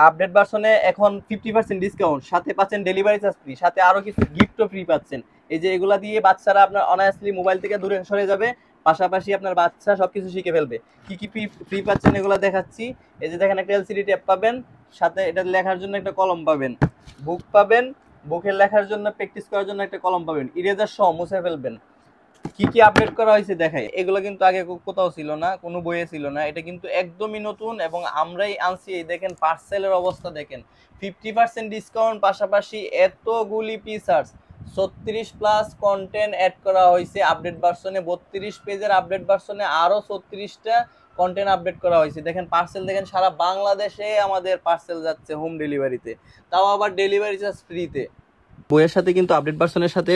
Update ভার্সনে এখন 50% discount, সাথে পাচ্ছেন ডেলিভারি চার্জ ফ্রি, সাথে আরো কিছু গিফটও ফ্রি পাচ্ছেন। এই যে এগুলা দিয়ে বাচ্চারা আপনার অনায়াসলি মোবাইল থেকে দূরে সরে যাবে, পাশাপাশি আপনার বাচ্চা সবকিছু শিখে ফেলবে। কি কি ফ্রি পাচ্ছেন এগুলো দেখাচ্ছি। এই যে দেখেন একটা এলসিডি ট্যাব পাবেন, সাথে এটা লেখার জন্য একটা কলম পাবেন, বুক পাবেন, বুকের লেখার জন্য প্র্যাকটিস করার জন্য একটা কলম পাবেন, ইরেজার সহ মুছে ফেলবেন। কি কি আপডেট করা হয়েছে দেখাই। এগুলো কিন্তু আগে কোথাও ছিল না, কোনো বইয়ে ছিল না, এটা কিন্তু একদমই নতুন এবং আমরাই আনছি। এই দেখেন পার্সেলের অবস্থা দেখেন, 50% ডিসকাউন্ট, পাশাপাশি এতগুলি ফিচার্স, 36+ কন্টেন্ট অ্যাড করা হয়েছে আপডেট ভার্সনে। 32 পেজের আপডেট ভার্সনে আরো 36টা কন্টেন্ট আপডেট করা হয়েছে। দেখেন পার্সেল দেখেন, সারা বাংলাদেশে আমাদের পার্সেল যাচ্ছে হোম ডেলিভারিতে, তাও আবার ডেলিভারি চার্জ ফ্রিতে। বইয়ের সাথে কিন্তু আপডেট ভার্সনের সাথে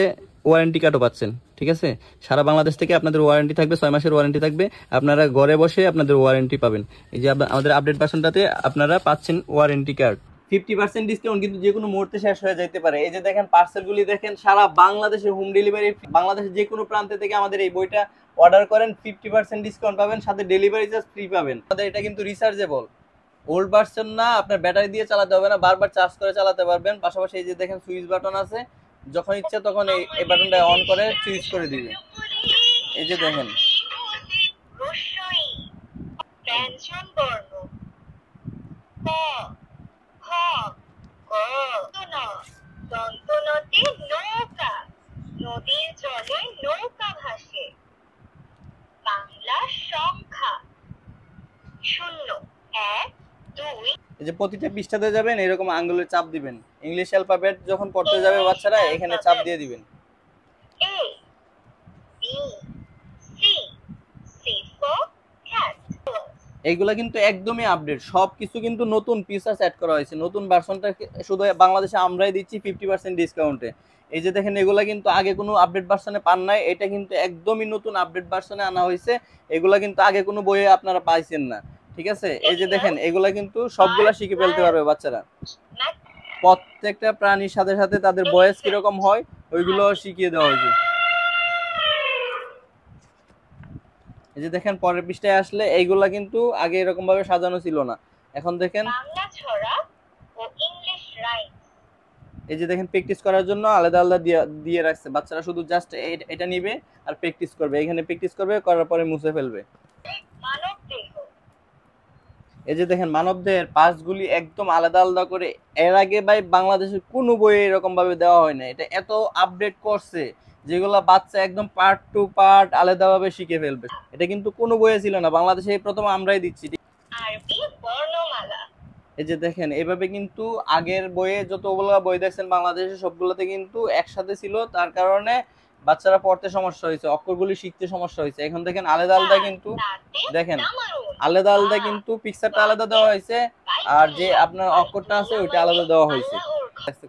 ওয়ারেন্টি কার্ডও পাচ্ছেন, ঠিক আছে? সারা বাংলাদেশ থেকে আপনাদের ওয়ারেন্টি থাকবে, 6 মাসের ওয়ারেন্টি থাকবে। আপনারা ঘরে বসে আপনাদের ওয়ারেন্টি পাবেন। এই যে আমাদের আপডেট ভার্সনটাতে আপনারা পাচ্ছেন ওয়ারেন্টি কার্ড। 50% ডিসকাউন্ট কিন্তু যে কোনো মুহূর্তে শেষ হয়ে যেতে পারে। এই যে দেখেন পার্সেলগুলি দেখেন, সারা বাংলাদেশে হোম ডেলিভারি, বাংলাদেশের যে কোনো প্রান্তে থেকে আমাদের এই বইটা অর্ডার করেন, 50% ডিসকাউন্ট পাবেন, সাথে ডেলিভারি চার্জ ফ্রি পাবেন। আমাদের এটা কিন্তু রিচার্জেবল, ওল্ড ভার্সন না, আপনার ব্যাটারি দিয়ে চালাতে হবে না, বারবার চার্জ করে চালাতে পারবেন। পাশাপাশি এই যে দেখেন সুইচ বাটন আছে, যখন ইচ্ছে তখন এই বাটনটা অন করে সুইচ করে দিবে। এই যে দেখেন নদীর জলে নৌকা ভাসে, বাংলা সংখ্যা 0 1 2। এই যে প্রতিটা পৃষ্ঠাতে যাবেন, এরকম আঙ্গুলের চাপ দিবেন। ইংলিশ অ্যালফাবেট যখন পড়তে যাবে বাচ্চারা, এখানে চাপ দিয়ে দিবেন। A B C C for cat। এইগুলা কিন্তু একদমই আপডেট, সবকিছু কিন্তু নতুন ফিচার্স অ্যাড করা হয়েছে। নতুন ভার্সনটা শুধু বাংলাদেশে আমরাই দিচ্ছি 50% ডিসকাউন্টে। এই যে দেখেন এগুলা কিন্তু আগে কোনো আপডেট ভার্সনে পান নাই, এটা কিন্তু একদমই নতুন আপডেট ভার্সনে আনা হয়েছে। এগুলা কিন্তু আগে কোনো বইয়ে আপনারা পাইছেন না, ঠিক আছে? এই যে দেখেন এগুলা কিন্তু সবগুলা শিখে ফেলতে পারবে বাচ্চারা। প্রত্যেকটা প্রাণীর সাথে সাথে তাদের ভয়েস কিরকম হয় ওইগুলো শিখিয়ে দেওয়া হয়েছে। এই যে দেখেন পরের পৃষ্ঠায় আসলে এইগুলা কিন্তু আগে এরকম ভাবে সাজানো ছিল না, এখন দেখেন বাংলা ছড়া ও ইংলিশ রাইম। এই যে দেখেন প্র্যাকটিস করার জন্য আলাদা আলাদা দিয়ে রাখছে। বাচ্চারা শুধু জাস্ট এটা নিবে আর প্র্যাকটিস করবে, এখানে প্র্যাকটিস করবে, করার পরে মুছে ফেলবে। মানবদেহ, এই যে দেখেন মানবদেহের পার্টসগুলি একদম আলাদা আলাদা করে, এর আগে ভাই বাংলাদেশের কোনো বইয়ে এরকম ভাবে দেওয়া হয় না। এটা এত আপডেট করছে যেগুলা বাচ্চা একদম পার্ট টু পার্ট আলাদাভাবে শিখে ফেলবে। এটা কিন্তু কোনো বইয়ে ছিল না, বাংলাদেশে প্রথম আমরাই দিচ্ছি। আরবি বর্ণমালা। এই যে দেখেন এভাবে কিন্তু আগের বইয়ে যতগুলো বই দেখছেন বাংলাদেশে সবগুলোতে কিন্তু একসাথে ছিল, তার কারণে বাচ্চারা পড়তে সমস্যা হয়েছে, অক্ষরগুলি শিখতে সমস্যা হয়েছে। এখন দেখেন আলাদা আলাদা কিন্তু দেখেন আলাদা আলাদা কিন্তু পিকচারটা আলাদা দেওয়া হয়েছে, আর যে আপনার অক্ষরটা আছে ওইটা আলাদা দেওয়া হয়েছে।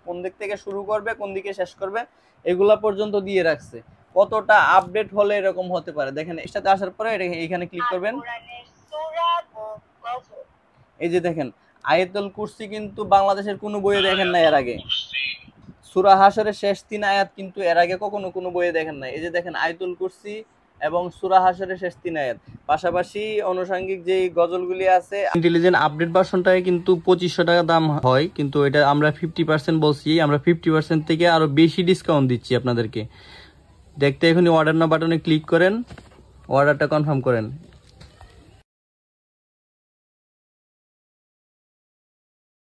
কোন দিক থেকে শুরু করবে কোন দিকে শেষ করবে এগুলা পর্যন্ত দিয়ে রাখছে। কতটা আপডেট হলে এরকম হতে পারে দেখেন। এর সাথে আসার পরে এখানে ক্লিক করবেন। এই যে দেখেন আয়াতুল কুরসি কিন্তু বাংলাদেশের কোনো বইয়ে দেখেন না এর আগে। সূরা হাশরের শেষ 3 আয়াত কিন্তু এর আগে কখনো কোনো বইয়ে দেখেন না। এই যে দেখেন আয়াতুল কুরসি এবং সূরা হাশরের শেষ 3 আয়াত, পাশাপাশি আনুষঙ্গিক যে গজলগুলি আছে। ইন্টেলিজেন্ট আপডেট ভার্সনটায় কিন্তু 2500 টাকা দাম হয়, কিন্তু এটা আমরা 50% বলছি, আমরা 50% থেকে আরো বেশি ডিসকাউন্ট দিচ্ছি আপনাদেরকে। দেখতে এখনই অর্ডার নাও বাটনে ক্লিক করেন, অর্ডারটা কনফার্ম করেন।